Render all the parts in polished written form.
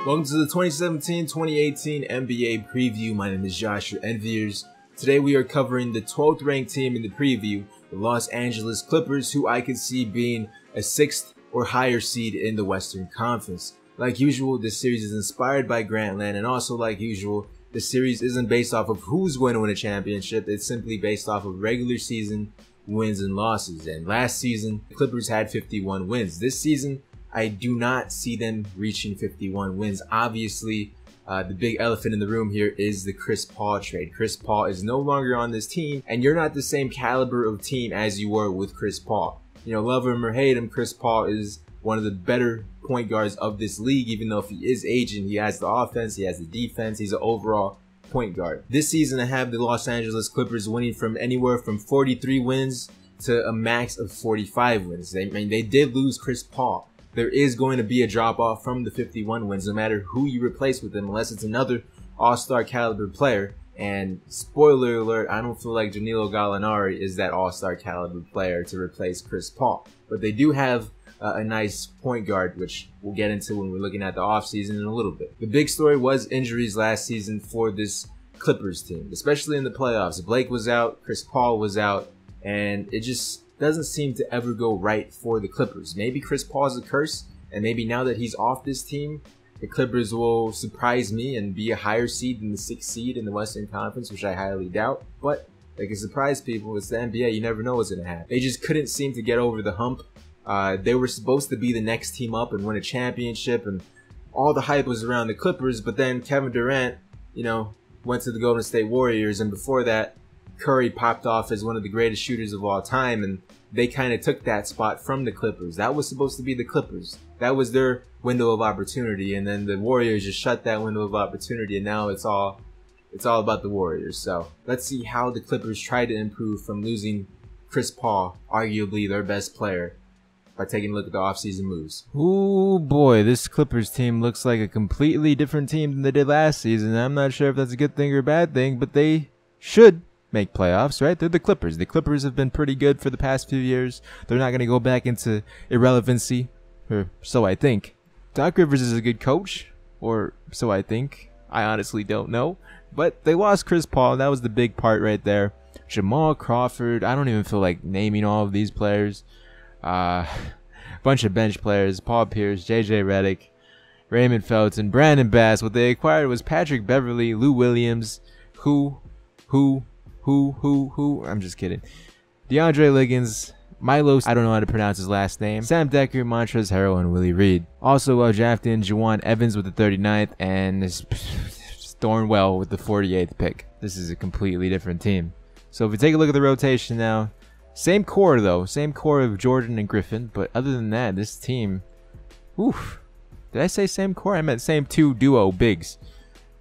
Welcome to the 2017-2018 NBA preview. My name is Josh, your Enviers. Today we are covering the 12th ranked team in the preview, the Los Angeles Clippers, who I could see being a 6th or higher seed in the Western Conference. Like usual, this series is inspired by Grantland, and also like usual, the series isn't based off of who's going to win a championship. It's simply based off of regular season wins and losses. And last season, the Clippers had 51 wins. This season, I do not see them reaching 51 wins. Obviously, the big elephant in the room here is the Chris Paul trade. Chris Paul is no longer on this team, and you're not the same caliber of team as you were with Chris Paul. You know, love him or hate him, Chris Paul is one of the better point guards of this league. Even though if he is aging, he has the offense, he has the defense, he's an overall point guard. This season, I have the Los Angeles Clippers winning from anywhere from 43 wins to a max of 45 wins. They did lose Chris Paul. There is going to be a drop-off from the 51 wins, no matter who you replace with them, unless it's another all-star caliber player. And spoiler alert, I don't feel like Danilo Gallinari is that all-star caliber player to replace Chris Paul. But they do have a nice point guard, which we'll get into when we're looking at the offseason in a little bit. The big story was injuries last season for this Clippers team, especially in the playoffs. Blake was out, Chris Paul was out, and it just doesn't seem to ever go right for the Clippers. Maybe Chris Paul's a curse, and maybe now that he's off this team, the Clippers will surprise me and be a higher seed than the 6th seed in the Western Conference, which I highly doubt. But they can surprise people. It's the NBA. You never know what's going to happen. They just couldn't seem to get over the hump. They were supposed to be the next team up and win a championship, and all the hype was around the Clippers. But then Kevin Durant, went to the Golden State Warriors, and before that, Curry popped off as one of the greatest shooters of all time, and they kind of took that spot from the Clippers. That was supposed to be the Clippers. That was their window of opportunity, and then the Warriors just shut that window of opportunity, and now it's all about the Warriors. So let's see how the Clippers try to improve from losing Chris Paul, arguably their best player, by taking a look at the offseason moves. Ooh boy, this Clippers team looks like a completely different team than they did last season. I'm not sure if that's a good thing or a bad thing, but they should make playoffs, right? They're the Clippers. The Clippers have been pretty good for the past few years. They're not going to go back into irrelevancy, or so I think. Doc Rivers is a good coach, or so I think. I honestly don't know. But they lost Chris Paul. That was the big part right there. Jamal Crawford. I don't even feel like naming all of these players. Bunch of bench players. Paul Pierce, JJ Redick, Raymond Felton, Brandon Bass. What they acquired was Patrick Beverley, Lou Williams, who, I'm just kidding. DeAndre Liggins, Milos, I don't know how to pronounce his last name, Sam Decker, Montrezl Harrell, and Willie Reed. Also drafting Juwan Evans with the 39th, and Thornwell with the 48th pick. This is a completely different team. So if we take a look at the rotation now, same core though, same core of Jordan and Griffin, but other than that, this team, oof. Did I say same core? I meant same two duo bigs.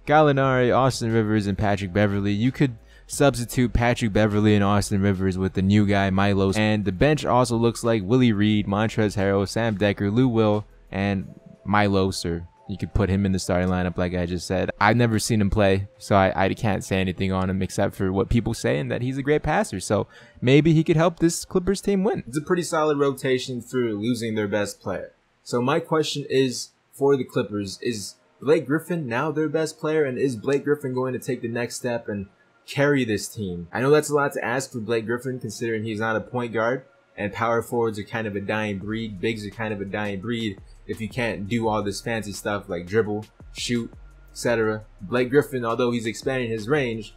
Gallinari, Austin Rivers, and Patrick Beverley. You could substitute Patrick Beverley and Austin Rivers with the new guy, Milos. And the bench also looks like Willie Reed, Montrezl Harrell, Sam Decker, Lou Will, and Milos, or you could put him in the starting lineup like I just said. I've never seen him play, so I can't say anything on him except for what people say and that he's a great passer. So maybe he could help this Clippers team win. It's a pretty solid rotation for losing their best player. So my question is, for the Clippers, is Blake Griffin now their best player? And is Blake Griffin going to take the next step and carry this team? I know that's a lot to ask for Blake Griffin, considering he's not a point guard, and power forwards are kind of a dying breed. Bigs are kind of a dying breed if you can't do all this fancy stuff like dribble, shoot, etc. Blake Griffin, although he's expanding his range,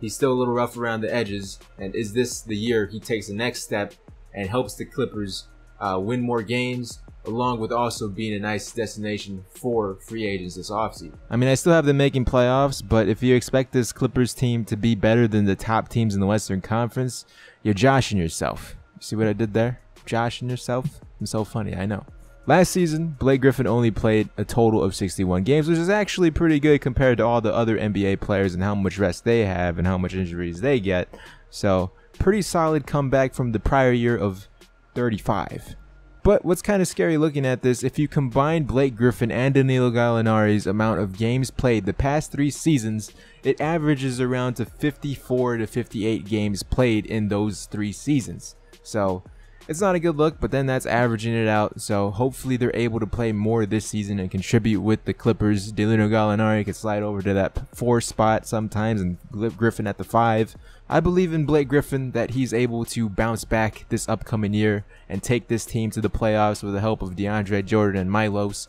he's still a little rough around the edges. And is this the year he takes the next step and helps the Clippers win more games, along with also being a nice destination for free agents this offseason? I mean, I still have them making playoffs, but if you expect this Clippers team to be better than the top teams in the Western Conference, you're joshing yourself. See what I did there? Joshing yourself? I'm so funny, I know. Last season, Blake Griffin only played a total of 61 games, which is actually pretty good compared to all the other NBA players and how much rest they have and how much injuries they get. So, pretty solid comeback from the prior year of 35. But what's kind of scary looking at this, if you combine Blake Griffin and Danilo Gallinari's amount of games played the past 3 seasons, it averages around to 54 to 58 games played in those 3 seasons. So It's not a good look, but then that's averaging it out. So hopefully they're able to play more this season and contribute with the Clippers. Delino Gallinari could slide over to that 4 spot sometimes and Griffin at the 5. I believe in Blake Griffin that he's able to bounce back this upcoming year and take this team to the playoffs with the help of DeAndre Jordan and Milos,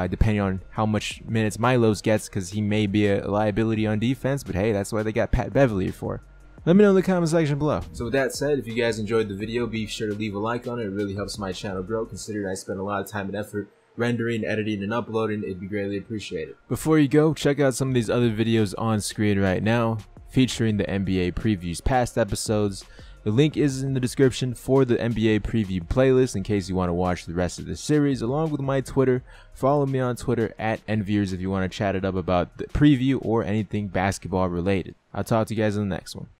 depending on how much minutes Milos gets, because he may be a liability on defense, but hey, that's why they got Pat Beverly for. Let me know in the comment section below. So with that said, if you guys enjoyed the video, be sure to leave a like on it. It really helps my channel grow, considering I spend a lot of time and effort rendering, editing, and uploading. It'd be greatly appreciated. Before you go, check out some of these other videos on screen right now, featuring the NBA previews past episodes. The link is in the description for the NBA preview playlist in case you want to watch the rest of the series, along with my Twitter. Follow me on Twitter at Enviers if you want to chat it up about the preview or anything basketball related. I'll talk to you guys in the next one.